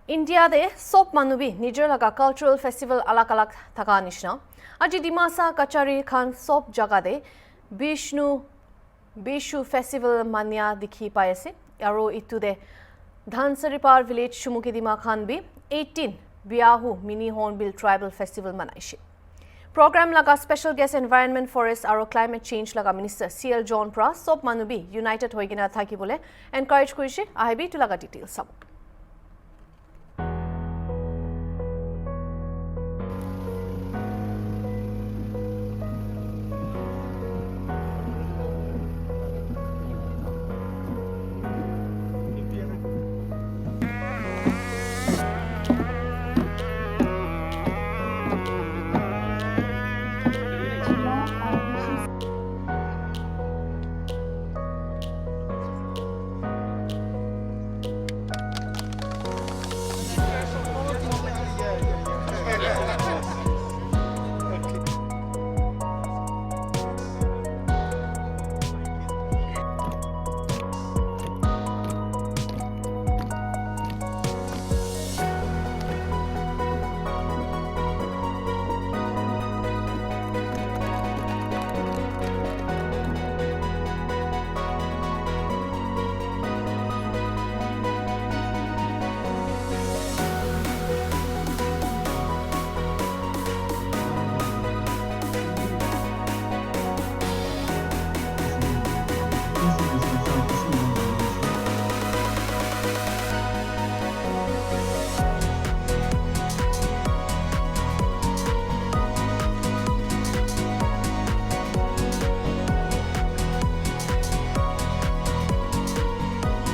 India de sop manubi Niger laga cultural festival alak alak thaka nishna. Aji Dimasa Kachari Khan sop jaga de Bishu festival mania dikhi paise. Aro itu de Dhansaripar village Shumuki Dima Khan bi 18 Biahu mini hornbill tribal festival manaishi. Program laga special guest environment forest aro climate change laga minister CL John Pra sop manubi united hoigina thaki bole encourage korise ahibi tu laga details sab.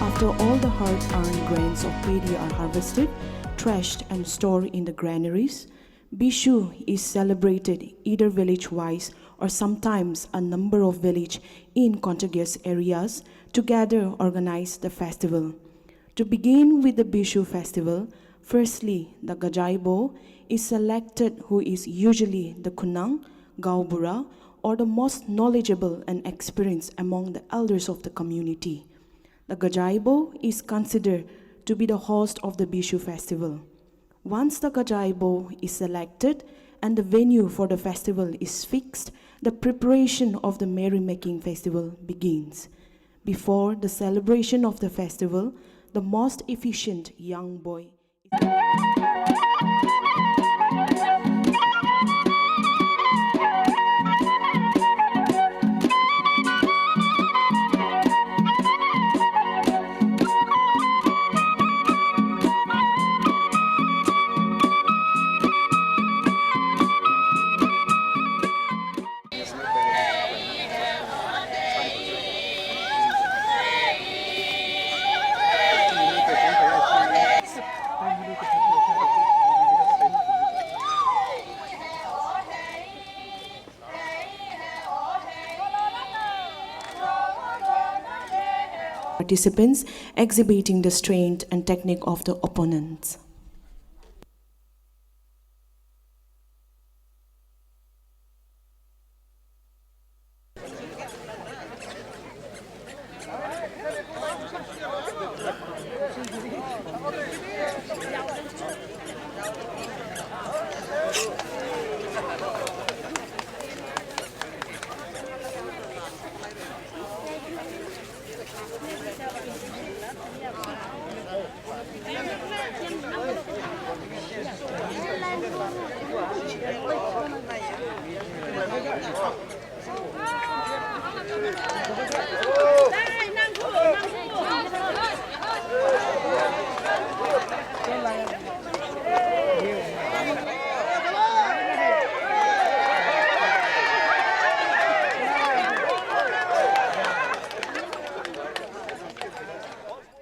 After all the hard-earned grains of paddy are harvested, threshed and stored in the granaries, Bishu is celebrated either village-wise or sometimes a number of villages in contiguous areas together organize the festival. To begin with the Bishu festival, firstly, the Gajaibo is selected, who is usually the Kunang, Gaubura, or the most knowledgeable and experienced among the elders of the community. The Gajaibo is considered to be the host of the Bishu festival. Once the Gajaibo is selected and the venue for the festival is fixed, the preparation of the merrymaking festival begins. Before the celebration of the festival, the most efficient young boy participants exhibiting the strength and technique of the opponents.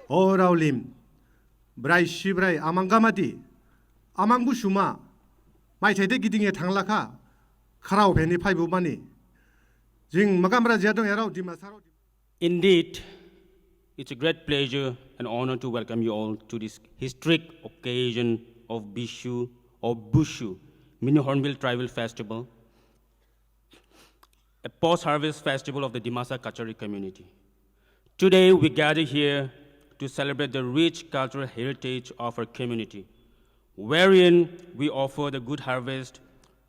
Oraulim, Brai Shibrai, Amangamati, Amangbushuma, my take getting a tanglaka, Karao Penny Paibubani, Jing Magambra Jadon Erau Dimasaro. Indeed, it's a great pleasure and honor to welcome you all to this historic occasion of Bishu or Bushu, Mini Hornbill Tribal Festival, a post-harvest festival of the Dimasa Kachari community. Today we gather here to celebrate the rich cultural heritage of our community, wherein we offer the good harvest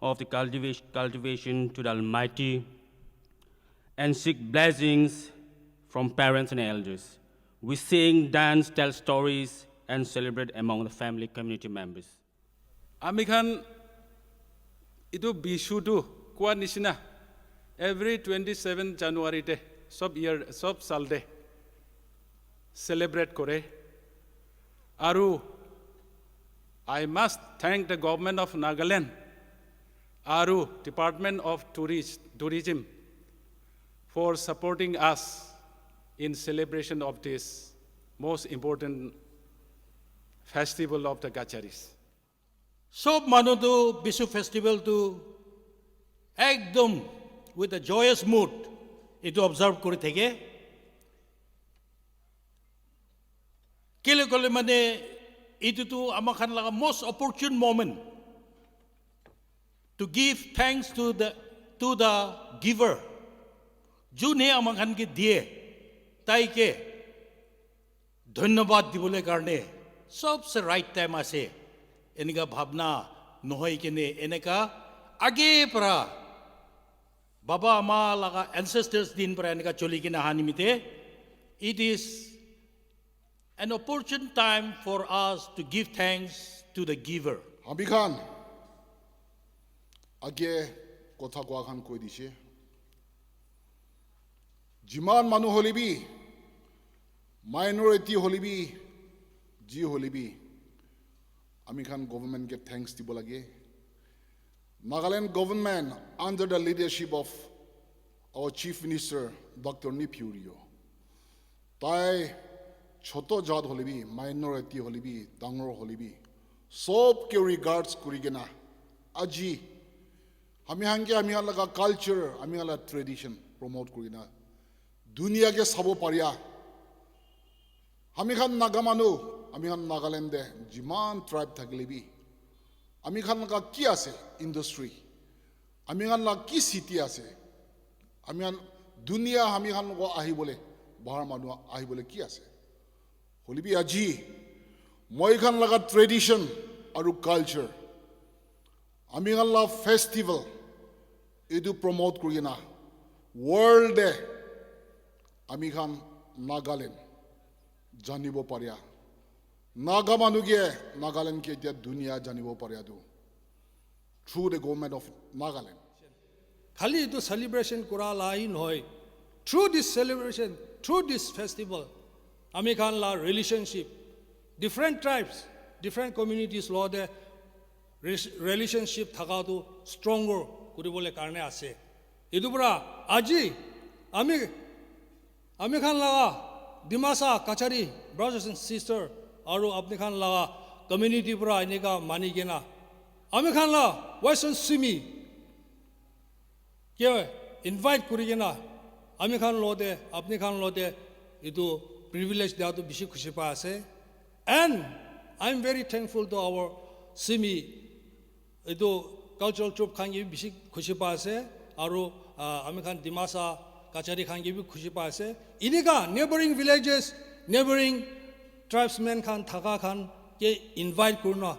of the cultivation to the Almighty and seek blessings from parents and elders. We sing, dance, tell stories, and celebrate among the family community members. Amikhan itu bishu tu kuat nisina every 27 January te sob sal de celebrate kore. Aru I must thank the government of Nagaland, Aru Department of Tourism for supporting us in celebration of this most important festival of the Kacharis. Sob manu to Bishu festival to ekdom with a joyous mood itu observe kore theke. Kile kole mane itu to amakhan laga most opportune moment to give thanks to the giver. June amakhan ke diye tai ke dhanyabad dibole karne सबसे right time ase enika bhabna nohoi kene eneka age pra baba ama laga ancestors din pra enika choli kina hanimite. It is an opportune time for us to give thanks to the giver. Amikhan age kotha kwa khan koi dishe jiman manu holibi minority holibi ji holibi Amikhan government get thanks dibo lage. Nagaland government under the leadership of our Chief Minister Dr. Nipuryo tai choto jat holibi minority holibi dangor holibi sob ke regards kurigena aji hamihan laga culture hamihan la tradition promote kurigena dunia ke sabo paria hamihan nagamanu Amikhan Nagaland de jiman tribe thaglebi Amikhan laga ki ase industry Amikhan laga ki city ase Amikhan dunia Amikhan go ahi bole bahar manu ahi bole ki ase holibi aji moikhan laga tradition aru culture Amikhan laga festival edu promote kurina world de Amikhan Nagaland janibo paria Naga manuge Nagaland ke dia dunia janibo paria do through the government of Nagaland. Khali itu celebration kura lai noi. Through this celebration, through this festival, Amikhan la relationship, different tribes, different communities law the relationship thaga tu stronger kuri bole karne ase. Itu pura aji Amikhan la Dimasa Kachari brothers and sisters aru Amikhan la community pura ineka mani gena. Amikhan la Western Simi ke invite kuri gena. Amikhan lo de itu privilege dia tu bisi khushi pa ase. And I'm very thankful to our Simi itu cultural troop khangi bisi khushi pa ase aru Amikhan Dimasa Kachari khangi bi khushi pa ase. Ineka neighboring villages, neighboring tribesmen khan thaka khan ke invite kurna.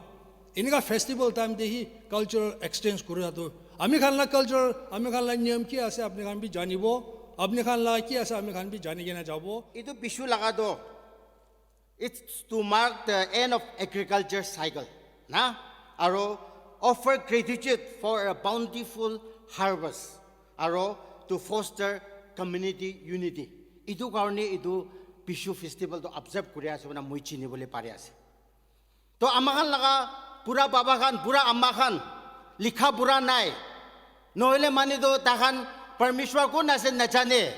Ineka festival time de hi cultural exchange kura tu. Amikhan la culture, Amikhan la niyam ki ase apne khan bi janibo. Amikhan la ki ase Amikhan bi jani gena jabo. Itu Bishu laga do. It's to mark the end of agriculture cycle. Na? Aro offer gratitude for a bountiful harvest. Aro to foster community unity. Itu karone itu Bishu festival to observe kuri ase na moi chini bole pare ase. To Amikhan laga pura baba khan, pura amma khan likha pura nai. Noile mani do takhan Parmeshwar ko nase nachane.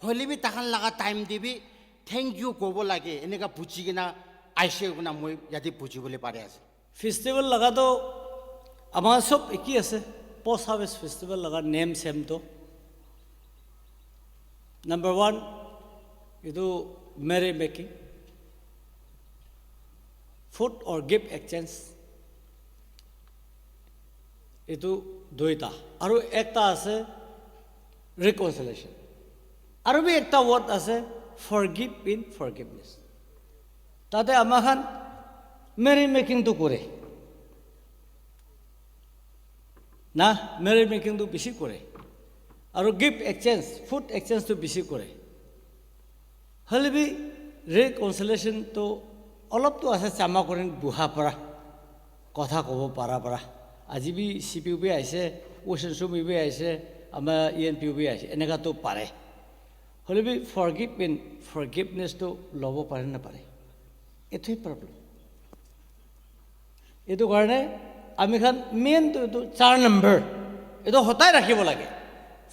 Holi bi takhan laga time dibi thank you kobo lage. Eneka puchi gina aise guna moi yadi puchi bole pare ase. Festival laga to amar sob eki ase. Post harvest festival laga name same to. Number 1, idu merry making, food or gift exchange. Idu doita. Aru ekta ase reconciliation. Aru bhi ekta word ase forgive in forgiveness. তাতে আমাখান Mary মেকিংটো কৰে না মেৰি মেকিংটো বেছি কৰে আৰু gift exchange food এক্সচেঞ্জটো বেছি কৰে হ'লে B ৰিকনচিলেশ্যনটো অলপতো আছে চামা কৰি বুঢ়া পৰা কথা ক'ব পৰা আজি B C P U B আহিছে ওচন চুম ইউ বি আহিছে আমাৰ ENP বি আহিছে এনেকুৱাতো পাৰে হ'লে বি ফৰগিভনেছটো ল'ব পাৰে নাপাৰে এইটোৱে প্ৰব্লেম এইটো কাৰণে আমি খান মেইনটো এইটো 4 নম্বৰ এইটো সদায় ৰাখিব লাগে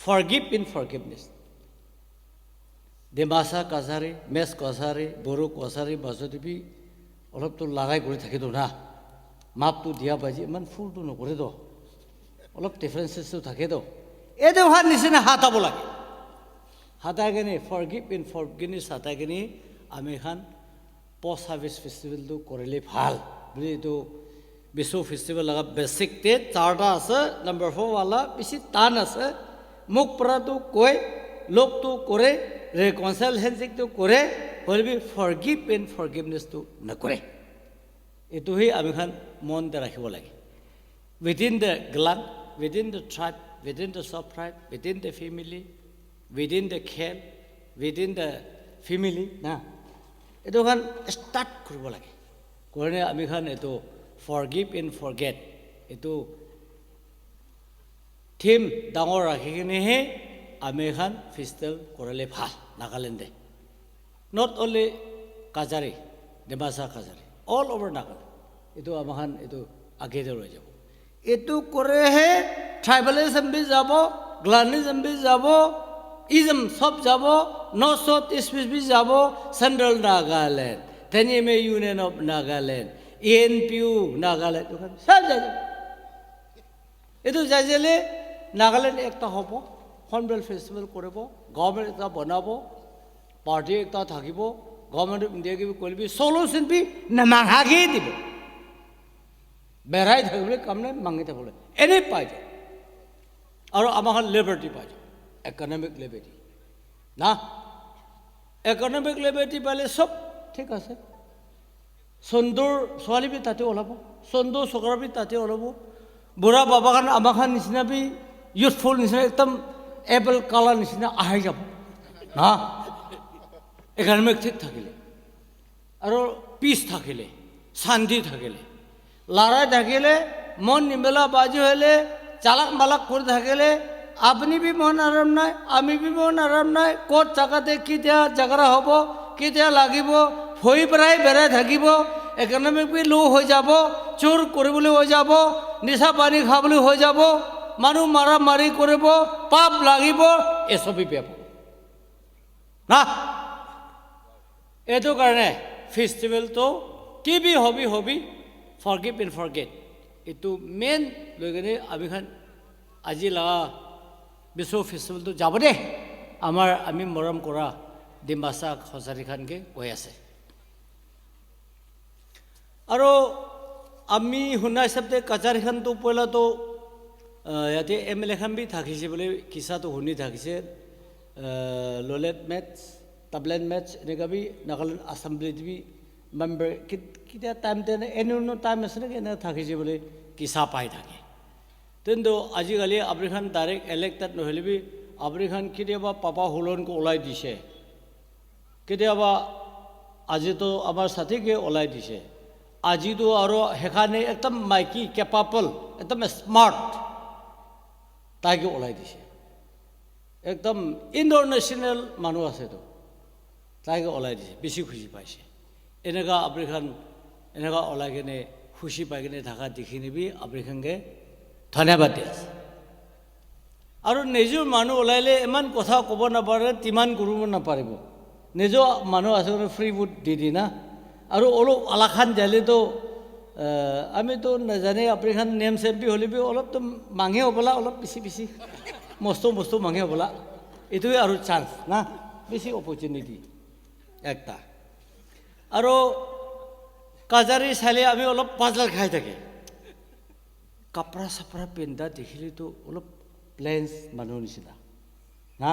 ফৰগিভনেছ ডিমাচা কাছাৰী মেছ কাছাৰী বড়ো কাছাৰী বাজুটিবি অলপতো লাগাই কৰি থাকিতো না মাপটো দিয়া বাজি ইমান ফুলটো নকৰেতো অলপ ডিফাৰেঞ্চেছটো থাকেতো এইটো হোৱাৰ নিচিনা হাতাব লাগে হাতাই কিনি ফৰগিভনেছ হাতাই কিনি আমি খান পোষ্ট হাৰ্ভেষ্ট ফেষ্টিভেলটো কৰিলে ভাল বুলি এইটো বিশু ফেষ্টিভেল লগা বেছিক ডেট 4টা আছে নম্বৰ 4 वाला বেছি টান আছে মুখ পৰাটো কৈ লোকটো কৰে ৰিকনচিলেশ্যনটো কৰে হ'লে ফৰগিভনেছটো নকৰে এইটোহে আমি খান মনতে ৰাখিব লাগে within the clan within the tribe within the sub tribe within the family within the খেল উইদিন দ্য ফেমিলি না এইটো খান ষ্টাৰ্ট কৰিব লাগে কাৰণে আমি খান এইটো ফৰগিভ এণ্ড ফৰগেট এইটো থিম ডাঙৰ ৰাখি কিনেহে আমি খান ফেষ্টিভেল কৰিলে ভাল নাগালেণ্ডে নট অনলি কাছাৰী ডিমাচা কাছাৰী অল অভাৰ নাগালেণ্ড এইটো আমাখান এইটো আগেতে ৰৈ যাব এইটো কৰেহে ট্ৰাইবেলিজম বি যাব গ্লানিজম বি যাব ইজম সব যাব নৰ্থ সাউথ ইষ্ট বি যাব central Nagaland Tenyimi union of Nagaland ENPU Nagaland সব যাব এইটো যাইলে নাগালেণ্ড একটা হ'ব হৰ্ণবিল ফেষ্টিভেল কৰিব গভৰ্ণমেণ্ট এটা বনাব পাৰ্টি এটা থাকিব গভৰ্ণমেণ্ট অফ ইণ্ডিয়া কিবি কৰিবি সলিউশ্যন বি নামাঙাকে দিব বেৰাই থাকিবলৈ কাম নাই মাঙি থাকিবলৈ এনেই পাই যায় আৰু আমাৰ লিবাৰ্টি পাই যায় ইকনমিক লিবাৰ্টি না ইকনমিক লিবাৰ্টি পালে চব ঠিক আছে সুন্দৰ ছোৱালী বি তাতে ওলাব সুন্দৰ চকৰা বি তাতে ওলাব বুঢ়া বাবা খান আমাৰ খান নিচিনা বি ইউথফুল নিচিনা একদম এপল কালাৰ নিচিনা আহি যাব না ইকনমিক ঠিক থাকিলে আৰু পিচ থাকিলে শান্তি থাকিলে লৰাই থাকিলে মন নিমেলা বাজি হ'লে চালাক মালাক কৰি থাকিলে আপুনি বি মন আৰাম নাই আমি বি মন আৰাম নাই ক'ত জাগাতে কেতিয়া জাগৰা হ'ব কেতিয়া লাগিব হৈ পৰাই বেৰাই থাকিব ইকনমিক বি লো হৈ যাব চোৰ কৰিবলৈ হৈ যাব নিচা পানী খাবলৈ হৈ যাব মানুহ মাৰা মাৰি কৰিব পাপ লাগিব এসবই পাব না এইটো কাৰণে ফেষ্টিভেলটো কি B hobby forgive and forget এইটো মেইন লৈ কিনে আমি খান আজি লগা বিশ্ব ফেষ্টিভেলটো যাব দে আমি মৰম কৰা ডিমাচা কাছাৰী খানকে কৈ আছে আৰু আমি শুনা হিচাপে কাছাৰী খানটো পইলাটো ইয়াতে MLA খান বি থাকিছে বোলে কিছাটো শুনি থাকিছে ললেট মেটছ টাবলেট মেটছ এনেকুৱা বি নাগালেণ্ড আছেম্বলিত বি মেম্বাৰ কেতিয়া টাইম তেনে এনে টাইম আছে নেকি এনে থাকিছে বোলে কিছা পাই থাকে কিন্তু আজিকালি আপুনি খান ডাইৰেক্ট ইলেক্টেড নহ'লে বি আপুনি খান কেতিয়াবা পাপা হুলনকো ওলাই দিছে কেতিয়াবা আজিতো আমাৰ সাথীকে ওলাই দিছে আজিতো আৰু সেইখানে একদম মাইকী কেপাবল একদম স্মাৰ্ট তাইকে ওলাই দিছে একদম ইণ্টাৰনেশ্যনেল মানুহ আছেতো তাইকে ওলাই দিছে বেছি খুশি পাইছে এনেকুৱা আপুনি খান এনেকুৱা ওলাই কিনে খুশি পাই কিনে থকা দেখি নিবি আপুনি খানকে ধন্যবাদ দি আছে আৰু নিজৰ মানুহ ওলাইলে ইমান কথা ক'ব নাপাৰে তিমান কৰিব নাপাৰিব নিজৰ মানুহ আছে ফ্ৰী বুট দি না আৰু অলপ আলাখান যালেতো আমিতো নাজানে আপুনি খান নেম চেম্পি হ'লে বি অলপতো মাঙে হ'বলা অলপ বেছি মস্ত মাঙে হ'বলা এইটোৱে আৰু চান্স না বেছি অপৰচুনিটি একটা আৰু কাজাৰী চালে আমি অলপ পাজলাৰ খাই থাকে কাপৰা চাপৰা পিন্ধা দেখিলেতো অলপ প্লেন্স মানুহৰ নিচিনা না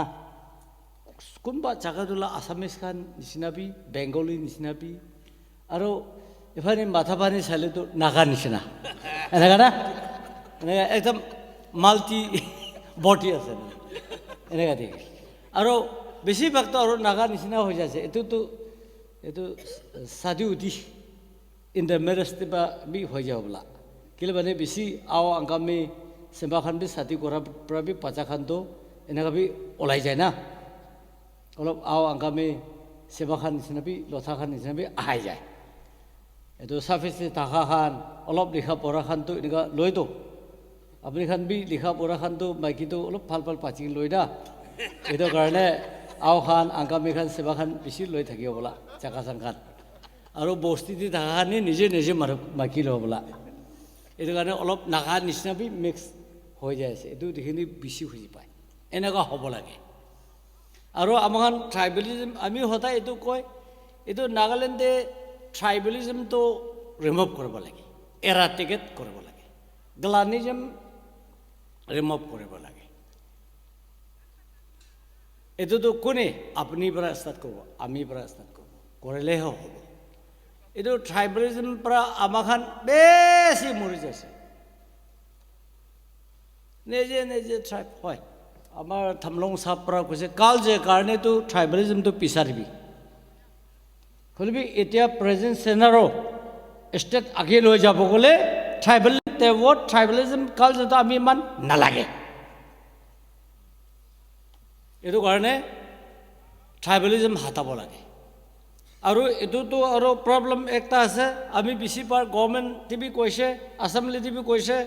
কোনোবা জাগাত ওলা আছামিজ খান নিচিনা বি বেংগলী নিচিনা বি আৰু ইফালে মাথা পানী চালেতো নাগা নিচিনা এনেকা না এনেকা একদম মাল্টি বডি আছে এনেকা দেখি আৰু বেছিভাগতো আৰু নাগা নিচিনা হৈ যাইছে এইটো সাধু উঠি ইন দ্য মেৰেজতে বা বি হৈ যাব বোলা কেলে মানে বেছি আও আংকামি সেবাখান বি সাথী কৰাৰ পৰা বি পাচাখানটো এনেকা বি ওলাই যায় না অলপ আও আংকামি সেবাখান নিচিনা বি লথাখান নিচিনা বি আহাই যায় এইটো সাফিসে থাকা খান অলপ লিখা পঢ়া খানটো এনেকা লৈতো আপুনি খান বি লিখা পঢ়া খানটো মাইকীটো অলপ ভাল ভাল পাচি লৈ না এইটো কাৰণে আও খান আংকামি খান সেবাখান বেছি লৈ থাকিব বোলা চাকা চাংখান আৰু বস্তিটি থাকা খানি নিজে নিজে মাইকী লব বোলা এইটো কাৰণে অলপ নাগা নিচিনা বি মিক্স হৈ যায় আছে এইটো দেখিনি বেছি খুজি পায় এনেকুৱা হ'ব লাগে আৰু আমাৰ ট্ৰাইবেলিজম আমি সদায় এইটো কয় এইটো নাগালেণ্ডে ট্ৰাইবেলিজমটো ৰিমুভ কৰিব লাগে এৰাটিকেট কৰিব লাগে গ্লানিজম ৰিমুভ কৰিব লাগে এইটোতো কোনে আপুনি পৰা ষ্টাৰ্ট কৰিব আমি পৰা ষ্টাৰ্ট কৰিব কৰিলেহে হ'ব এইটো ট্ৰাইবেলিজম পৰা আমাখান বেছি মৰি যাইছে নিজে নিজে ট্ৰাইব হয় আমাৰ থামলং চাপ পৰা কৈছে কাল যে কাৰণেতো ট্ৰাইবেলিজমটো পিছাৰিবি হ'লেবি এতিয়া প্ৰেজেণ্ট চেনাৰো ষ্টেট আগে লৈ যাব গ'লে ট্ৰাইবেলিজম কাল যেটো আমি ইমান নালাগে এইটো কাৰণে ট্ৰাইবেলিজম হাতাব লাগে আৰু এইটোতো আৰু প্ৰব্লেম একটা আছে আমি বেছি পাৰ গভৰ্ণমেণ্ট টিভি কৈছে আছামলি টিভি কৈছে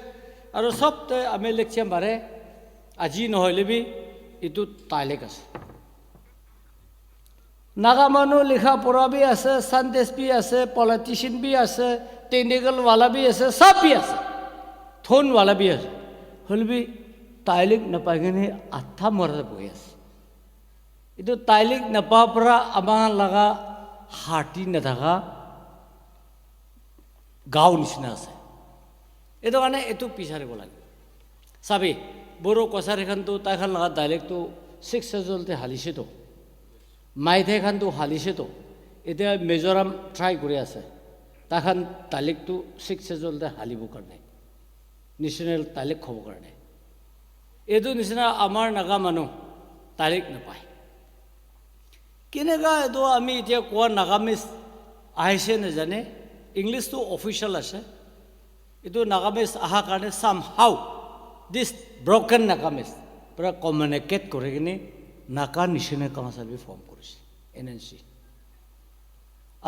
আৰু সবতে আমি লেকচাৰ মাৰে আজি নহ'লে বি এইটো তাইলেক আছে নাগা মানুহ লিখা পঢ়া বি আছে চাইণ্টিষ্ট বি আছে পলিটিচিয়ান বি আছে টেকনিকেলৱালা বি আছে সব বি আছে থোনৱালা বি আছে হ'লে বি তাইলেক নাপাই কিনে আঠা মৰা বহি আছে এইটো তাইলেক নাপাৰ পৰা আমাৰ লগা হাৰ্টি নাথাকা গাঁও নিচিনা আছে এইটো কাৰণে এইটো বিচাৰিব লাগে চাবি বড়ো কছাৰীখানটো তাইখান লগা ডাইলেক্টটো 6 চেজলতে হালিছেতো মাইথাইখানটো হালিছেতো এতিয়া মিজোৰাম ট্ৰাই কৰি আছে তাইখান ডাইলেক্টটো 6 চেজলতে হালিবৰ কাৰণে নেশ্যনেল ডাইলেক্ট হ'ব কাৰণে এইটো নিচিনা আমাৰ নাগা মানুহ ডাইলেক্ট নাপায় কেনেকুৱা এইটো আমি এতিয়া কোৱা নাগামিজ আহিছে নাজানে ইংলিছটো অফিচিয়েল আছে এইটো নাগামিজ অহাৰ কাৰণে চাম হাউ দিছ ব্ৰকেন নাগামিজ পৰা কমিউনিকেট কৰি কিনে নাগা নেশ্যনেল কাউন্সিল ফৰ্ম কৰিছে NNC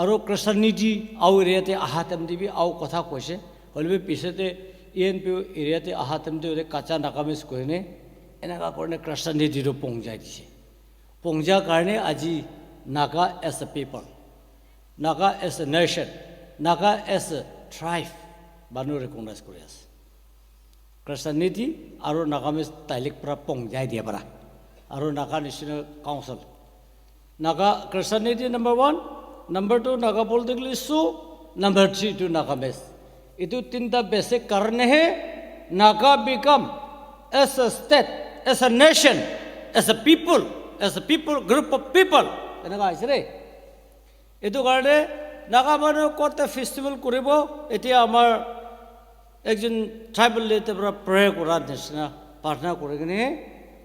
আৰু কৃষ্ণনীতি আও এৰিয়াতে অহা টাইম দিবি আও কথা কৈছে হ'লেবি পিছতে ENPO এৰিয়াতে অহা টাইম দিবি কাঁচা নাগামিজ কৰিনে এনেকুৱা কাৰণে কৃষ্ণনীতিটো পংজাই দিছে পংজাৰ কাৰণে আজি Naga as a people Naga as a nation Naga as a tribe মানুহ ৰেকগনাইজ কৰি আছে কৃষ্ণনীতি আৰু নাগামিজ তাইলিক পৰা পংজাই দিয়া পৰা আৰু নাগা নেশ্যনেল কাউন্সিল নাগা কৃষ্ণনীতি number 1 number 2 Naga political issue number 3 to Nagamese এইটো তিনিটা বেছিক কাৰণেহে Naga become as a state as a nation as a people as a people group of people এনেকা আছে ৰে এইটো কাৰণে নাগা মানুহ কত ফেষ্টিভেল কৰিব এতিয়া আমাৰ একজন ট্ৰাইবেল লিডাৰৰ পৰা প্ৰেয়াৰ কৰাৰ নিচিনা প্ৰাৰ্থনা কৰি কিনে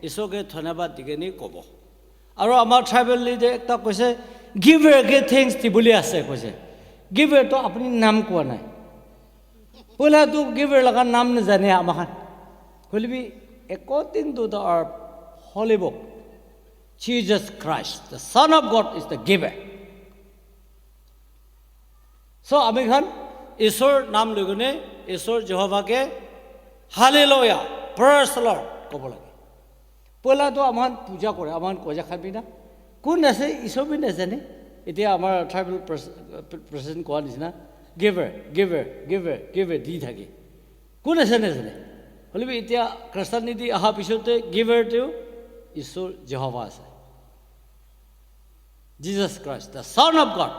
ঈশ্বৰকে ধন্যবাদ দি কিনে ক'ব আৰু আমাৰ ট্ৰাইবেল লিডাৰে এটা কৈছে গিভ এ থিংছ বুলি আছে কৈছে গিভ এটো আপুনি নাম কোৱা নাই পইলাটো গিভ এ লগা নাম নাজানে আমাখান হ'লেবি according to the holy book Jesus Christ, the Son of God, is the giver. So, আমি খান ঈশ্বৰ নাম লৈ কিনে ঈশ্বৰ জেহোভাকে হালেলুয়া প্ৰেইজ দ্য লৰ্ড ক'ব লাগে পইলাটো আমাৰ পূজা কৰে আমাৰ কজা খাবি না কোন আছে ঈশ্বৰ বি নাজানে এতিয়া আমাৰ ট্ৰাইবেল প্ৰেচিডেণ্ট কোৱা নিচিনা গিভাৰ গিভাৰ গিভাৰ গিভাৰ দি থাকে কোন আছে নাজানে হ'লে এতিয়া কৃষ্ণনীতি অহাৰ পিছতে গিভাৰটো ঈশ্বৰ জেহোভা আছে Jesus Christ, the Son of God.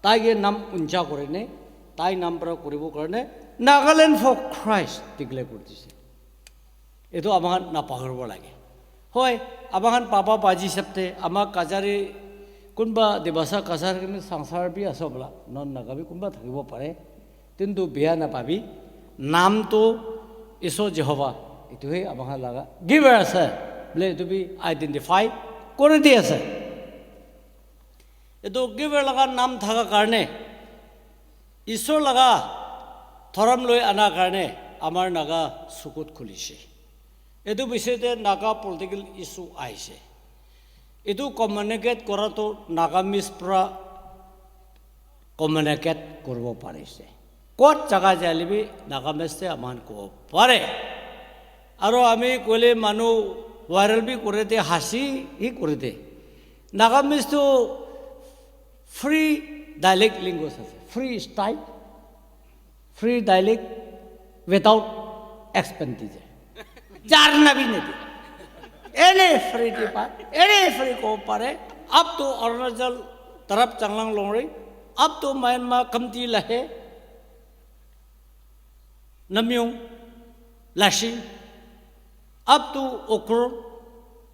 তাইকে নাম উঞ্চা কৰি নে তাই নাম পৰা কৰিব কাৰণে নাগালেণ্ড ফৰ খ্ৰাইষ্ট ডিক্লেয়াৰ কৰি দিছে এইটো আমাক নাপাহৰিব লাগে হয় আমাক পাপা বাজি হিচাপতে আমাক কাজাৰী কোনোবা দেৱাসা কাছাৰ কিন্তু সংসাৰ বি আছে বোলা নন নাগাবি কোনোবা থাকিব পাৰে কিন্তু বেয়া নাপাবি নামটো ঈশ্বৰ জেহোৱা এইটোহে আমাক লগা গিভাৰ আছে বোলে এইটো বি আইডেণ্টিফাই কৰি দি আছে এইটো গিভাৰ লগা নাম থকাৰ কাৰণে ঈশ্বৰ লগা ধৰ্ম লৈ অনাৰ কাৰণে আমাৰ নাগা চকুত খুলিছে এইটো বিষয়তে নাগা পলিটিকেল ইছ্যু আহিছে এইটো কমিউনিকেট কৰাটো নাগামিজ পৰা কমিউনিকেট কৰিব পাৰিছে ক'ত জাগা যালিবি নাগামিজে আমাক ক'ব পাৰে আৰু আমি ক'লে মানুহ ভাইৰেল বি কৰি দে হাসি ই কৰি দে নাগামিজটো ফ্ৰী ডাইলেক্ট লিংগুৱেজ আছে free style free dialect without expenditure যাৰ নাবি নিদি এনে ফ্ৰী টিপা এনে ফ্ৰী ক'ব পাৰে আপ টু অৰুণাচল তৰফ চাংলাং লংৰি আপ টু ম্যানমাৰ কমতি লাহে নামিয়ং lassi up to Okur,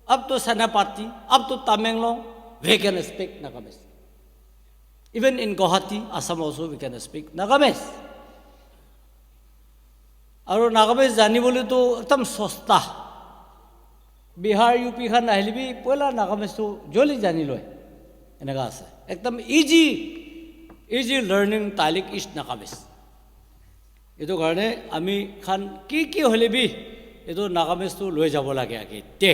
up to Sanapati, up to Tamenglong, we can speak Nagamis. Even in Guwahati, Assam also we can speak Nagamis. Aru Nagamis janibole to ekdam sosta. Bihar UP khan ahlibi poila Nagamis to joli jani loy. Enaga ase. Ekdam easy learning talik is Nagamis. Eto karone ami khan ki holebi এইটো নাগামিজটো লৈ যাব লাগে আগে তে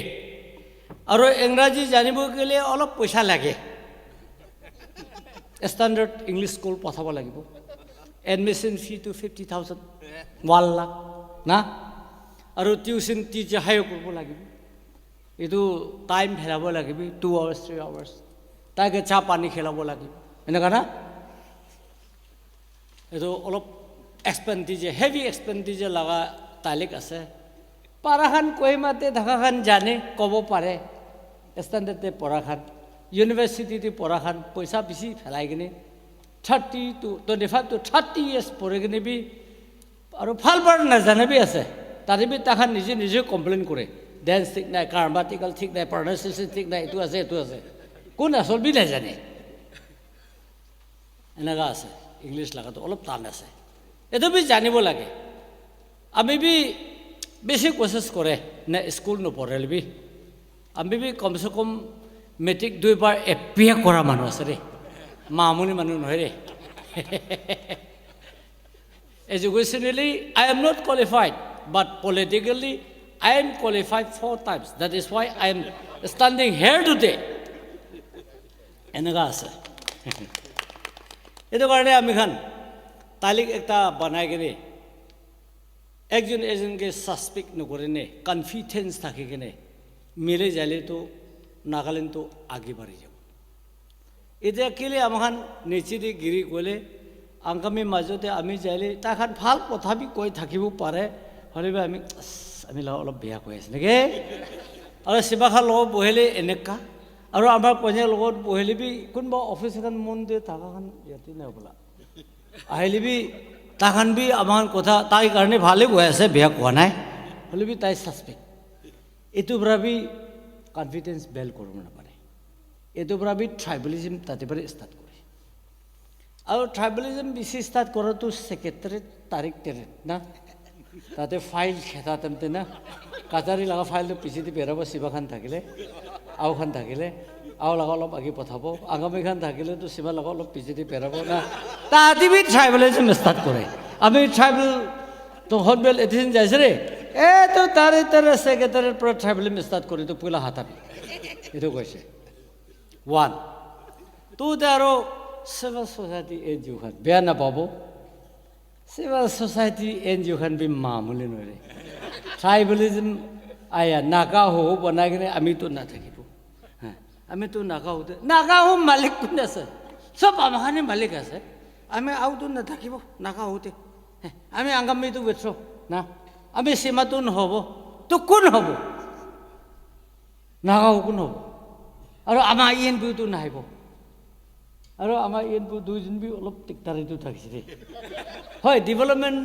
আৰু ইংৰাজী জানিব গ'লে অলপ পইচা লাগে ষ্টেণ্ডাৰ্ড ইংলিছ স্কুল পঠাব লাগিব এডমিশ্যন ফি টু 50,000 1 লাখ না আৰু টিউশ্যন টিচাৰ হাই কৰিব লাগিব এইটো টাইম হেৰাব লাগিব 2 hours 3 hours তাকে চাহ পানী খেলাব লাগিব এনেকুৱা না এইটো অলপ এক্সপেণ্ডিচাৰ হেভি এক্সপেণ্ডিচাৰ লগা তালিক আছে পাৰাখান কৈমাতে ঢাকাখান জানে ক'ব পাৰে ষ্টেণ্ডাৰ্ডতে পঢ়াখান ইউনিভাৰ্চিটিতে পঢ়াখান পইচা বেছি ফেলাই কিনে 30 to 25 to 30 years পঢ়ি কিনে বি আৰু ভাল নাজানে বি আছে তাৰে বি তাখান নিজে কমপ্লেইন কৰে ডেন্স ঠিক নাই গ্ৰামাটিকেল ঠিক নাই প্ৰনাউন্সিয়েশ্যন ঠিক নাই এইটো আছে কোন আচল বি নাজানে এনেকুৱা আছে ইংলিছ লগাটো অলপ টান আছে এইটো বি জানিব লাগে আমি বি বেছি কোচিছ কৰে না স্কুল নপঢ়িলে বি আমি বি কমচে কম মেট্ৰিক 2 বাৰ এপিয়া কৰা মানুহ আছে ৰে মামুনি মানুহ নহয় ৰে এডুকেশ্যনেলি I am not qualified but politically I am qualified 4 times that is why I am standing here today এনেকুৱা আছে এইটো কাৰণে আমি খান তালিক একটা বনাই কিনে একজন এজনকে সাসপেক্ট নকৰে নে কনফিডেন্স থাকে কিনে মিলে যালে তো নাগালেণ্ড তো আগে বাঢ়ি যাব এতিয়া কেলে আমাখান নিচিদি গিৰি গ'লে আংকামি মাজতে আমি যাইলে তাখান ভাল কথা বি কৈ থাকিব পাৰে হলিবা আমি অলপ বেয়া কৈ আছে নেকি আৰু শিৱাখাৰ লগত বহিলে এনেকা আৰু আমাৰ কন্যাৰ লগত বহিলে বি কোনোবা অফিচ এখন মন দিয়ে তাখান ইয়াতে নাই বোলা আহিলে বি তাখান বি আমাৰ কথা তাই কাৰণে ভালে কৈ আছে বেয়া কোৱা নাই হলে বি তাই সাসপেক্ট এইটো ভাবি কনফিডেন্স বেল কৰিব নাপাৰে এইটো ভাবি ট্ৰাইবেলিজম তাতে পৰা ষ্টাৰ্ট কৰে আৰু ট্ৰাইবেলিজম বেছি ষ্টাৰ্ট কৰাটো সেক্ৰেটাৰী তাৰিখ 13 না তাতে ফাইল খেতা তেমতে না কাজাৰী লগা ফাইলটো পিছিতে বেৰাব শিৱাখান থাকিলে আওখান থাকিলে আও লগা অলপ আগে পঠাব আগামী খান থাকিলেতো শিৱা লগা অলপ পিছিতে বেৰাব না তাতে বি ট্ৰাইবেলিজম ষ্টাৰ্ট কৰে আমি ট্ৰাইবেল তো হটবেল এডিশন যাইছে ৰে তো তাৰে সেক্ৰেটাৰীৰ পৰা ট্ৰাইবেলিজম ষ্টাৰ্ট কৰি তো পইলা হাতাবি এইটো কৈছে 1 তো আৰু civil society NGO খান বেয়া নাপাব civil society NGO খান বি মামুলি নৰে ট্ৰাইবেলিজম আয়া নাগা হো বনাই কিনে আমি তো না থাকিব আমি তো নাগা হো মালিক কোন আছে সব আমাখানে মালিক আছে আমি আউতো না থাকিব নাগা হতে আমি আগামীটো বেছো না আমি সীমাটো নহব তো কোন হ'ব নাগা কোন হ'ব আৰু আমাৰ ইএনপিটো নাহিব আৰু আমাৰ ইএনপি দুইজন বি অলপ টিকটাৰিটো থাকিছে ৰে হয় ডেভেলপমেণ্ট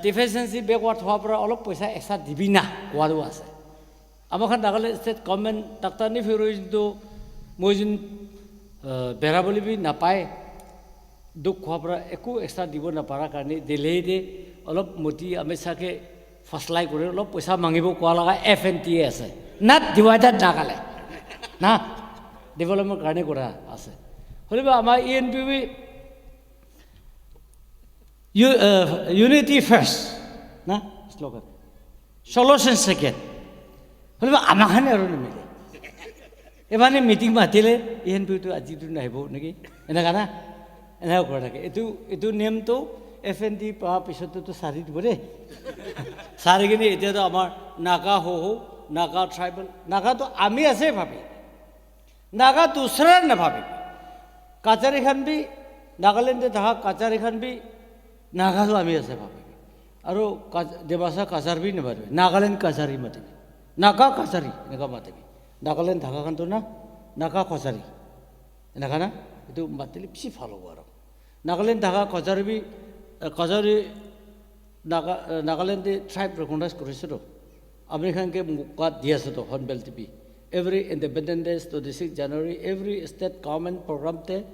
ডিফিচিয়েঞ্চি বেকৱাৰ্ড হোৱাৰ পৰা অলপ পইচা এক্সট্ৰা দিবি না কোৱাৰো আছে আমাৰখন নাগালেণ্ড ষ্টেট গভৰ্ণমেণ্ট ডাক্তৰ নিফিৰোজটো মই যোন বেৰা বুলি নাপায় দুখ খোৱাৰ পৰা একো এক্সট্ৰা দিব নাপাৰাৰ কাৰণে দিল্লীতে অলপ মোদী অমিত শ্বাহে ফচলাই কৰি অলপ পইচা মাগিব কোৱা লগা FNTA আছে নট ডিভাইডেড নাগালেণ্ড না ডেভেলপমেণ্ট কাৰণে কৰা আছে হ'লেও আমাৰ ENPP ইউনিটি ফাৰ্ষ্ট না শ্লোগান সলিউশ্যন ছেকেণ্ড হ'লেও আমাৰখানে আৰু নিমিলে এবাৰে মিটিং মাতিলে ENPPটো আজিতো নাহিব নেকি এনেকুৱা না এনেকুৱা কৰা থাকে এইটো নেমটো FNT পোৱাৰ পিছততো চাৰি দিব দেই চাৰি কিনে এতিয়াতো আমাৰ নাগা নাগা ট্ৰাইবেল নাগাটো আমি আছে ভাবি নাগা দুসৰা নাভাবি কাছাৰীখন বি নাগালেণ্ডে থকা কাছাৰীখন বি নাগাটো আমি আছে ভাবি আৰু দেৱাসা কাছাৰ বি নাভাবি নাগালেণ্ড কাছাৰী মাতিবি নাগা কাছাৰী এনেকুৱা মাতিবি নাগালেণ্ড থাকাখনতো না নাগা কাছাৰী এনেকুৱা না এইটো মাতিলে বেছি ভাল হ'ব আৰু নাগালেণ্ড থাকা কাছাৰী বি কাছাৰী নাগালেণ্ডে ট্ৰাইব ৰেকগনাইজ কৰিছেতো আমেৰিকানকে মুখাত দি আছেতো hornbill TV every Independence Day 26 January every state government program te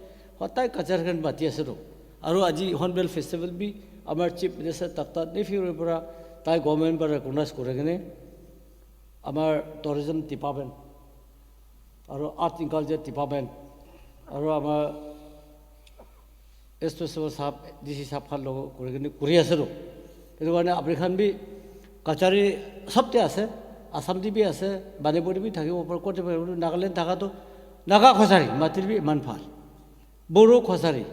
hotai kajargan bati asero aru aji Hornbill festival bi amar chief minister takta nephew pura tai government par recognize koregene amar tourism department aru art and culture department aru amar festival sahab DC sahab khan logo koregene kuri asero edu karone African bi kachari sabte ase Assam TV আছে Banipur TV থাকিব পাৰে ক'ত নাগালেণ্ড থাকাটো নাগা খচাৰী মাটিৰ B ইমান ভাল বড়ো খচাৰী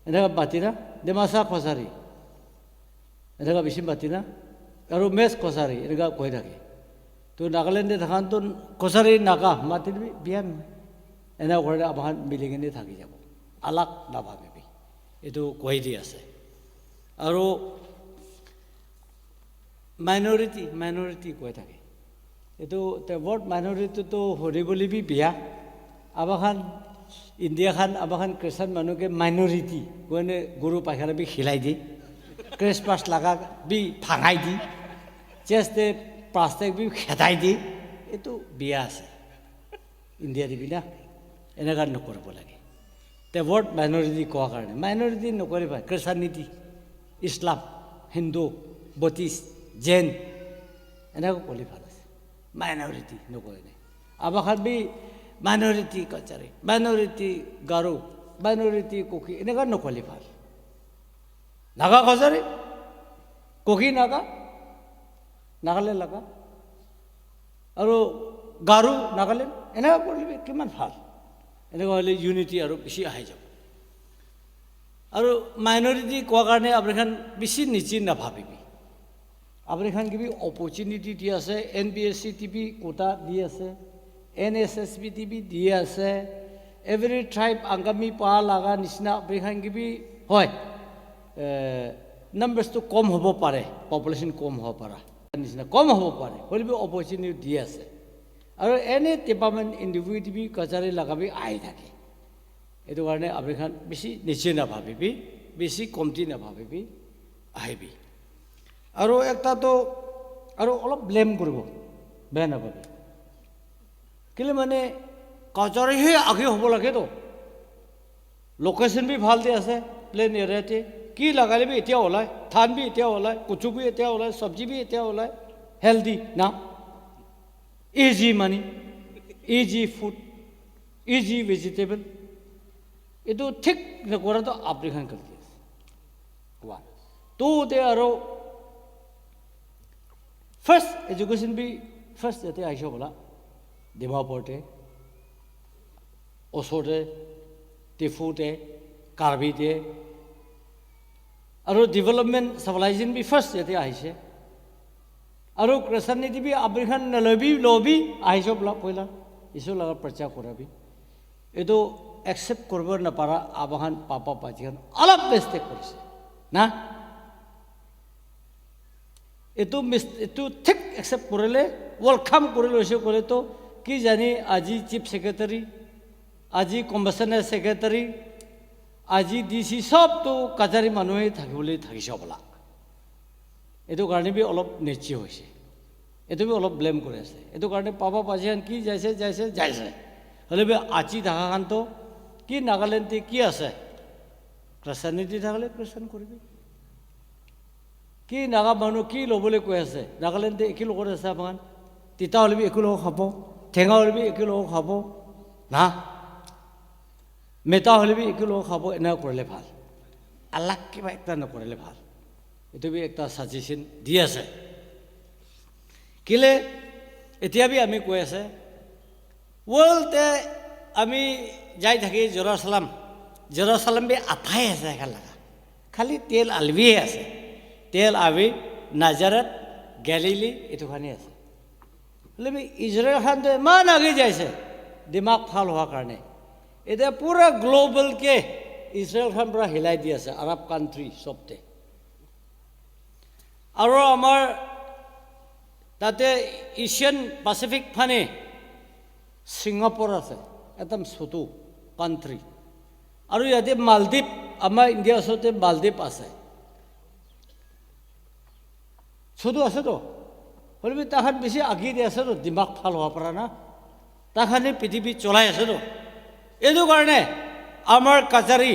এনেকুৱা মাতি না ডিমাচা খচাৰী এনেকুৱা বেছি মাতি না আৰু মেচ খচাৰী এনেকুৱা কৈ থাকে তো নাগালেণ্ডে থাকাটো খচাৰী নাগা মাটিৰ বি বিয়া নহয় এনেকুৱা কৰিলে আমাৰ মিলি কিনে থাকি যাব আলাক নাভাবিবি এইটো কৈ দি আছে আৰু মাইনৰিটি কৈ থাকে এইটো ৱৰ্ড মাইনৰিটিটো হৰি বুলি বি বিয়া আমাৰখান ইণ্ডিয়াখান আমাৰখান খ্ৰীষ্টান মানুহকে মাইনৰিটি কৈনে গৰু পাখেৰা বি খিলাই দি ক্ৰিছমাছ লগা বি ভাঙাই দি চেষ্টে প্লাষ্টিক বি খেদাই দি এইটো বিয়া আছে ইণ্ডিয়া দিবি না এনেকুৱা নকৰিব লাগে ৱৰ্ড মাইনৰিটি কোৱাৰ কাৰণে মাইনৰিটি নকৰিবা Christianity Islam Hindu Buddhist Jain এনেকুৱা ক'লে ভাল আছে মাইনৰিটি নকৰে নাই আমাৰখান বি minority Kachari minority Garo minority Kuki এনেকুৱা নক'লে ভাল নাগা কাছাৰী কুকি নাগা নাগালেণ্ড লগা আৰু গাৰো নাগালেণ্ড এনেকুৱা কৰিলে কিমান ভাল এনেকুৱা হ'লে ইউনিটি আৰু বেছি আহি যাব আৰু মাইনৰিটি কোৱাৰ কাৰণে আপোনাৰখান বেছি নিজে নাভাবিবি আপোনাৰখান কিবি অপৰচুনিটি দি আছে NBSC টিভি কোটা দি আছে NSSB টিভি দি আছে এভৰি ট্ৰাইব আংগামী পোৱা লগা নিচিনা আপোনাৰখান কিবি হয় নাম্বাৰছটো কম হ'ব পাৰে পপুলেশ্যন কম হ'ব পাৰে নিচিনা কম হ'ব পাৰে হ'লেও অপৰচুনিটি দি আছে আৰু এনে ডিপাৰ্টমেণ্ট ইণ্ডিভিজুৱেল কাছাৰী লগাবি আহি থাকে এইটো কাৰণে আপোনাৰখান বেছি নিজে নাভাবিবি বেছি কমটি নাভাবিবি আহিবি আৰু একটাতো আৰু অলপ ব্লেম কৰিব বেয়া নাপাবি কেলে মানে কাছাৰীহে আগে হ'ব লাগেতো লোকেশ্যন বি ভাল দি আছে প্লেন এৰিয়াতে কি লগালে বি এতিয়া ওলায় ধান বি এতিয়া ওলায় কচু বি এতিয়া ওলায় চব্জি বি এতিয়া ওলায় হেল্ডি না ইজি মানি ইজি ফুড ইজি ভেজিটেবল এইটো ঠিক নকৰাটো আপোনাৰখান গলতি আছে ওৱান টুতে আৰু ফাৰ্ষ্ট এডুকেশ্যন বি ফাৰ্ষ্ট ইয়াতে আহিছে বোলা ডিমাপুৰতে ওচৰতে টিফুতে কাৰ্বিতে আৰু ডেভেলপমেণ্ট চিভিলাইজেশ্যন বি ফাৰ্ষ্ট ইয়াতে আহিছে আৰু খ্ৰীষ্টানিটি বি আপোনাৰখান লবি আহিছে বোলা পইলা ইছু লগা প্ৰচাৰ কৰাবি এইটো একচেপ্ট কৰিব নাপাৰা আমাৰখান পাপা পাচিখান অলপ মিষ্টেক কৰিছে না এইটো ঠিক একচেপ্ট কৰিলে ৱেলকাম কৰি লৈছে ক'লেতো কি জানি আজি চিফ ছেক্ৰেটাৰী আজি কমিশ্যনাৰ ছেক্ৰেটাৰী আজি DC চবতো কাছাৰী মানুহে থাকিবলৈ থাকিছে বোলা এইটো কাৰণে বি অলপ নিশ্চয় হৈছে এইটো বি অলপ ব্লেম কৰি আছে এইটো কাৰণে পাপা পাচিখান কি যাইছে হ'লে বি আজি থাকাখানতো কি নাগালেণ্ডে কি আছে ক্ৰিশ্চিয়ানিটি থাকিলে খ্ৰীষ্টান কৰিবি কি নাগা মানুহ কি ল'বলৈ কৈ আছে নাগালেণ্ডে একে লগত আছে আপোনাৰ তিতা হ'লেবি একো লগত খাব ঠেঙা হ'লেবি একো লগত খাব না মেটা হ'লেবি একো লগত খাব এনেকুৱা কৰিলে ভাল আলাগ কিবা এটা নকৰিলে ভাল এইটো একটা ছাজেশ্যন দি আছে কেলে এতিয়া বি আমি কৈ আছে ৱৰ্ল্ডতে আমি যাই থাকি জেৰুজালেম বি আঠাই আছে এখন লগা খালি তেল আলবিহে আছে তেল আলবি নাজাৰত গেলিলি এইটোখানি আছে বোলে ইজৰাইল খানটো ইমান আগে যাইছে দিমাগ ভাল হোৱাৰ কাৰণে এতিয়া পুৰা গ্ল'বেলকে ইজৰাইল খান পুৰা হিলাই দি আছে আৰৱ কাণ্ট্ৰি চবতে আৰু আমাৰ তাতে এছিয়ান পাচিফিক ফানে ছিংগাপুৰ আছে একদম ছোটো কাণ্ট্ৰি আৰু ইয়াতে মালদ্বীপ আমাৰ ইণ্ডিয়াৰ ওচৰতে মালদ্বীপ আছে ছোটো আছেতো হ'লেবি তাহাঁত বেছি আগি দি আছেতো দিমাগ ভাল হোৱাৰ পৰা না তাহাঁতে পৃথিৱী চলাই আছেতো এইটো কাৰণে আমাৰ কাছাৰী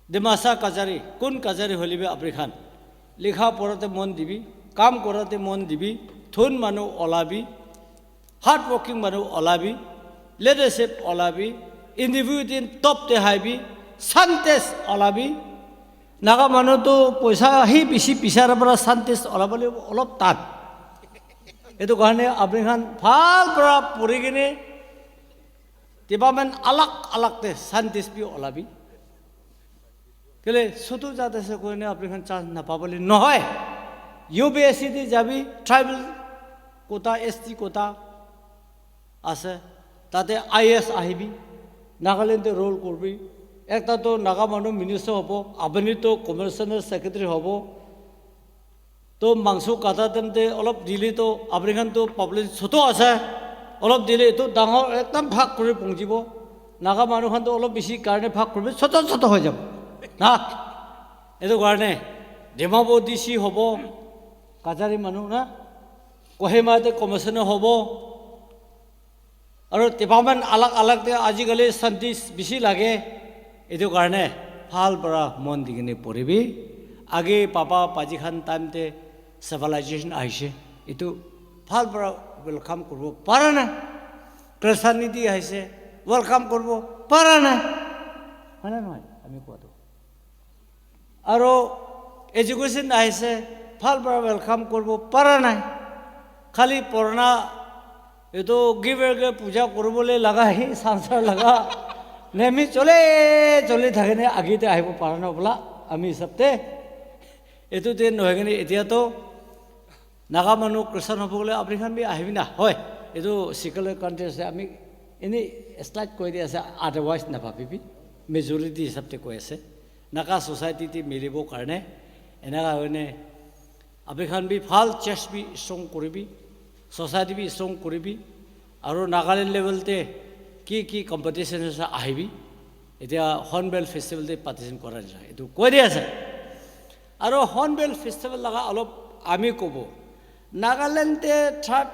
ডিমাচা কাছাৰী কোন কাছাৰী হ'লিবি আপুনি খান লিখা পঢ়াতে মন দিবি কাম কৰাতে মন দিবি থুন মানুহ ওলাবি হাৰ্ড ৱৰ্কিং মানুহ ওলাবি লিডাৰশ্বিপ ওলাবি ইণ্ডিভিজুৱেল টপ দেখাবি চান্টেজ ওলাবি নাগা মানুহটো পইচা আহি বেছি পিছাৰ পৰা চান্টেজ ওলাবলৈ অলপ টান এইটো কাৰণে আপুনি খান ভাল পৰা পঢ়ি কিনে কেইবামান আলাগতে চান্টেজ বি ওলাবি কেলে ছোটো জাত আছে কৈনে আপুনি খান চান্স নাপাবলৈ নহয় UPSC দি যাবি ট্ৰাইবেল কোটা ST কোটা আছে তাতে IAS আহিবি নাগালেণ্ডে ৰোল কৰবি একটাতো নাগা মানুহ মিনিষ্টাৰ হ'ব আপুনিতো কমিশ্যনাৰ ছেক্ৰেটাৰী হ'ব তো মাংস কাটা তেন্তে অলপ দিলেতো আপুনি খানতো পপুলেশ্যন ছোটো আছে অলপ দিলে এইটো ডাঙৰ একদম ভাগ কৰি পहुঁচিব নাগা মানুহখনতো অলপ বেছি কাৰণে ভাগ কৰিব ছোট হৈ যাব না এইটো কাৰণে ডিমাপুৰ DC হ'ব কাছাৰী মানুহ না কহিমাতে কমিশ্যনাৰ হ'ব আৰু কেইবামান আলাগতে আজিকালি চাইণ্টিষ্ট বেছি লাগে এইটো কাৰণে ভাল পৰা মন দি কিনে পঢ়িবি আগে পাপা পাজিখান টাইমতে চিভিলাইজেশ্যন আহিছে এইটো ভাল পৰা ৱেলকাম কৰিব পৰা নাই ক্ৰিশ্চিয়ানিটি আহিছে ৱেলকাম কৰিব পৰা নাই হয়নে নহয় আমি কোৱাটো আৰু এডুকেশ্যন আহিছে ভাল পৰা ৱেলকাম কৰিব পৰা নাই খালি পুৰণা এইটো গিভেৰকে পূজা কৰিবলৈ লগা আহি চাঞ্চাৰ লগা নেমি চলি থাকেনে আগিতে আহিব পৰা নাই বোলা আমি হিচাপতে এইটোতে নহয় কিনে এতিয়াতো নাগা মানুহ খ্ৰীষ্টান হ'ব গ'লে আপুনি খান বি আহিবি না হয় এইটো চিকুলাৰ কাণ্ট্ৰি আছে আমি এনেই ষ্টাৰ্ট কৰি দি আছে আদাৰৱাইজ নাভাবিবি মেজৰিটি হিচাপতে কৈ আছে নাগা ছ'চাইটিতে মিলিবৰ কাৰণে এনেকুৱা হয়নে আপুনি খান বি ভাল চেষ্ট বি ষ্ট্ৰং কৰিবি ছ'চাইটি বি ষ্ট্ৰং কৰিবি আৰু নাগালেণ্ড লেভেলতে কি কম্পিটিশ্যন আছে আহিবি এতিয়া হৰ্ণবিল ফেষ্টিভেলতে পাৰ্টিচিপেট কৰা যায় এইটো কৈ দি আছে আৰু হৰ্ণবিল ফেষ্টিভেল লগা অলপ আমি ক'ব নাগালেণ্ডে ট্ৰাইব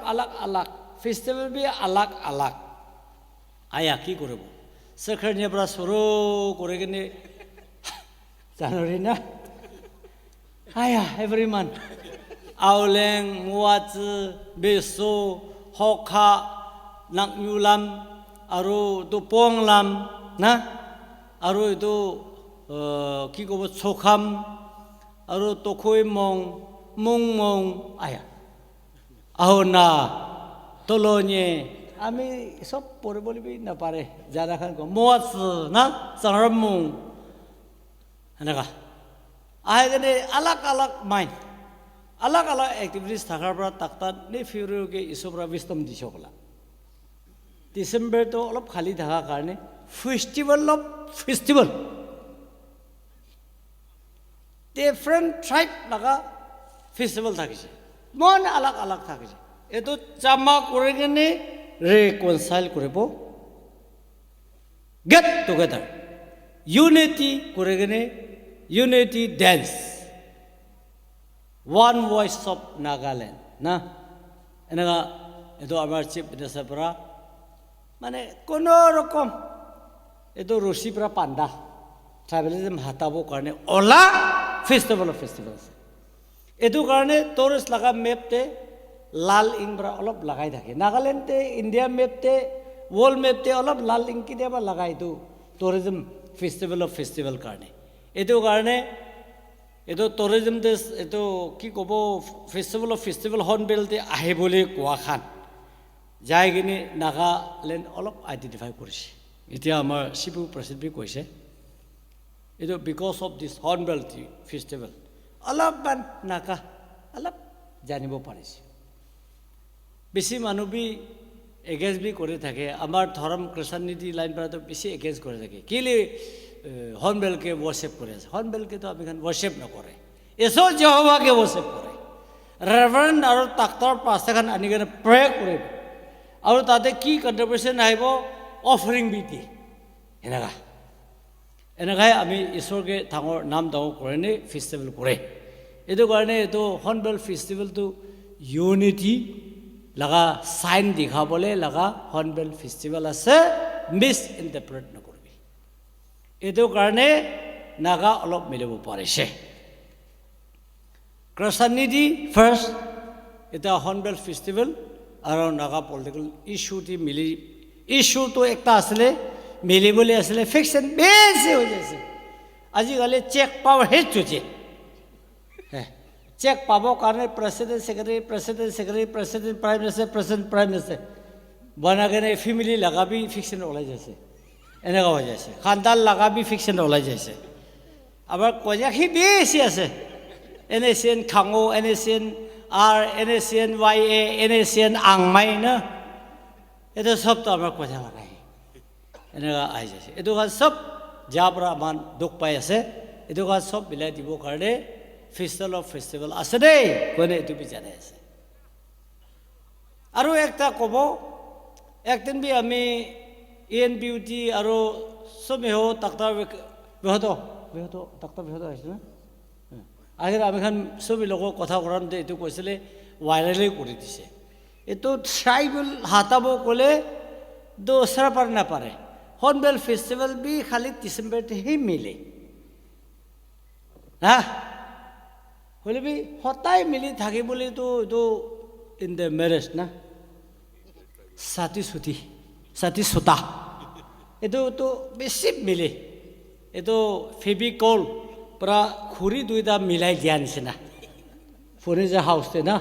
আলাগ ফেষ্টিভেল বি আলাগ আয়া কি কৰিব চৰকাৰীৰ পৰা চৰু কৰি কিনে জানুৱাৰী না আয়া এভৰি মান্থ আউলেং মুৱাজী বেছো হখা নাকমিউলাম আৰু তো পংলাম না আৰু এইটো কি ক'ব চখাম আৰু তখৈ মং আয়া আহো না তলনিয়ে আমি সব পঢ়িবলৈ নাপাৰে জানা খান কওঁ মুৱাজী না চাংৰাম মং এনেকুৱা আহে কিনে আলাগ মাইণ্ড আলাগ এক্টিভিটিছ থকাৰ পৰা তাক নে ফিউৰিকে ঈশ্বৰৰ পৰা বিষ্টম দিছ বোলা ডিচেম্বৰটো অলপ খালী থকাৰ কাৰণে ফেষ্টিভেল ডিফাৰেণ্ট ট্ৰাইব লগা ফেষ্টিভেল থাকিছে মন আলাগ থাকিছে এইটো জামা কৰি কিনে ৰিকনচাইল কৰিব গেট টুগেডাৰ ইউনিটি কৰি কিনে ইউনিটি ডেন্স ওৱান ভইচ অফ নাগালেণ্ড না এনেকুৱা এইটো আমাৰ চিফ মিনিষ্টাৰৰ পৰা মানে কোনো ৰকম এইটো ৰছী পৰা পাণ্ডা ট্ৰাইবেলিজম হাতাবৰ কাৰণে অলা ফেষ্টিভেল আছে এইটো কাৰণে টুৰিষ্ট লগা মেপতে লাল ইং পৰা অলপ লগাই থাকে নাগালেণ্ডে ইণ্ডিয়া মেপতে ৱৰ্ল্ড মেপতে অলপ লাল ইং কেতিয়াবা লগাই এইটো টুৰিজম ফেষ্টিভেল কাৰণে এইটো কাৰণে এইটো টুৰিজম দেশ এইটো কি ক'ব ফেষ্টিভেল হৰ্ণবিলতে আহে বুলি কোৱা খান যাই কিনে নাগালেণ্ড অলপ আইডেণ্টিফাই কৰিছে এতিয়া আমাৰ শিবু প্ৰসিদ্ধি কৈছে এইটো because of this hornbill festival অলপমান নাগা অলপ জানিব পাৰিছে বেছি মানুহ বি এগেইনষ্ট বি কৰি থাকে আমাৰ ধৰ্ম কৃষ্ণনীতি লাইন পৰাতো বেছি এগেইনষ্ট কৰি থাকে কেলে হৰ্ণবিলকে ৱৰ্শ্বিপ কৰি আছে হৰ্ণবিলকেতো আমি ৱৰ্শ্বিপ নকৰে এছো যহোৱাকে ৱৰ্শ্বিপ কৰে ৰেভাৰেণ্ড আৰু তাক্তৰ পাঁচটাখন আনি কিনে প্ৰে কৰিব আৰু তাতে কি কণ্ট্ৰিবিউশ্যন আহিব অফাৰিং বি দিয়ে এনেকাই আমি ঈশ্বৰকে ডাঙৰ নাম ডাঙৰ কৰে নে ফেষ্টিভেল কৰে এইটো কাৰণে এইটো হৰ্ণবিল ফেষ্টিভেলটো ইউনিটি লগা চাইন দেখাবলৈ লগা হৰ্ণবিল ফেষ্টিভেল আছে মিছ ইণ্টাৰপ্ৰেট নকৰিবি এইটো কাৰণে নাগা অলপ মিলিব পাৰিছে কৃষ্ণনীতি ফাৰ্ষ্ট এটা হৰ্ণবিল ফেষ্টিভেল আৰু নাগা পলিটিকেল ইছ্যুটি মিলি ইছ্যুটো একটা আছিলে মিলিবলৈ আছিলে ফিকশ্যন বেছি হৈ যাইছে আজিকালি চেক পাৱাৰ হেড চুচে চেক পাবৰ কাৰণে প্ৰেচিডেণ্ট প্ৰাইম মিনিষ্টাৰ বনাই কেনে ফেমিলি লগাবি ফিকশ্যন ওলাই যাইছে এনেকুৱা হৈ যাইছে খানদান লগাবি ফিকশ্যন ওলাই যাইছে আমাৰ কইনাখি বেছি আছে NACN খাঙো NACN R NACN YA NACN আংমাই না এইটো চবতো আমাৰ কইনা লগাই এনেকুৱা আহি যাইছে এইটো কাৰণে চব যাৰ পৰা আমাৰ দুখ পাই আছে এইটো কাৰণে চব মিলাই দিবৰ কাৰণে ফেষ্টিভেল আছে দেই কোনে এইটো বিচাৰে আছে আৰু একটা ক'ব একদিন বি আমি ANBUT আৰু চব হো ডাক্তৰ বিহত আহিছে না আগেৰে আমি খান চবেই লগত কথা কৰাতে এইটো কৈছিলে ভাইৰেলে কৰি দিছে এইটো ট্ৰাইবেল হাতাব ক'লে দোচৰা পাৰ নাপাৰে হৰ্ণবিল ফেষ্টিভেল বি খালি ডিচেম্বৰতেহে মিলে হা হ'লে বি সদায় মিলি থাকিবলৈতো এইটো ইন দ্য মেৰেজ না ছাতি চোতা এইটোতো বেছি মিলে এইটো ফেভিকল পৰা খুৰী দুইটা মিলাই দিয়া নিচিনা ফাৰ্নিচাৰ হাউচতে না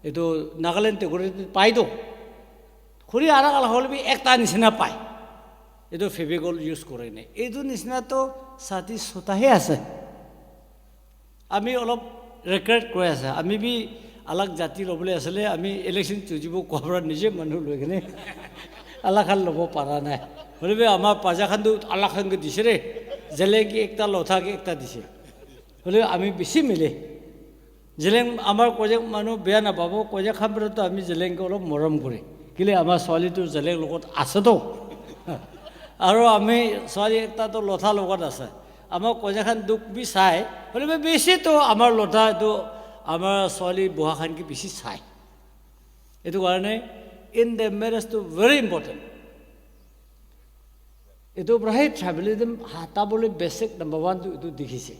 এইটো নাগালেণ্ড টেকৰিটিত পায়তো খুৰী আলাগ আলাগ হ'লে বি একটা নিচিনা পায় এইটো ফেভিকল ইউজ কৰে নাই এইটো নিচিনাতো ছাতি চোতাহে আছে আমি অলপ ৰেকৰ্ড কৰি আছে আমি বি আলাগ জাতি ল'বলৈ আছিলে আমি ইলেকশ্যন যুঁজিব কোৱাৰ পৰা নিজে মানুহ লৈ কিনে আলাখান ল'ব পৰা নাই হ'লে আমাৰ পাজাখানটো আলাখানকে দিছে ৰে জেলেংকি একটা লথাকে একটা দিছে হ'লে আমি বেছি মিলে জেলেং আমাৰ কইজাক মানুহ বেয়া নাপাব কইজাক খাম পৰাতো আমি জেলেংকে অলপ মৰম কৰি কেলে আমাৰ ছোৱালীটো জেলেং লগত আছেতো আৰু আমি ছোৱালী একটাতো লথা লগত আছে আমাৰ কইজাখান দুখ বি চাই হ'লে বেছিতো আমাৰ লথা এইটো আমাৰ ছোৱালী বুঢ়াখানকে বেছি চাই এইটো কাৰণে ইন দ্য মেৰেজটো ভেৰি ইম্পৰ্টেণ্ট এইটো পৰাহে ট্ৰাইবেলিজম হাতাবলৈ বেছিক নাম্বাৰ 1 এইটো দেখিছে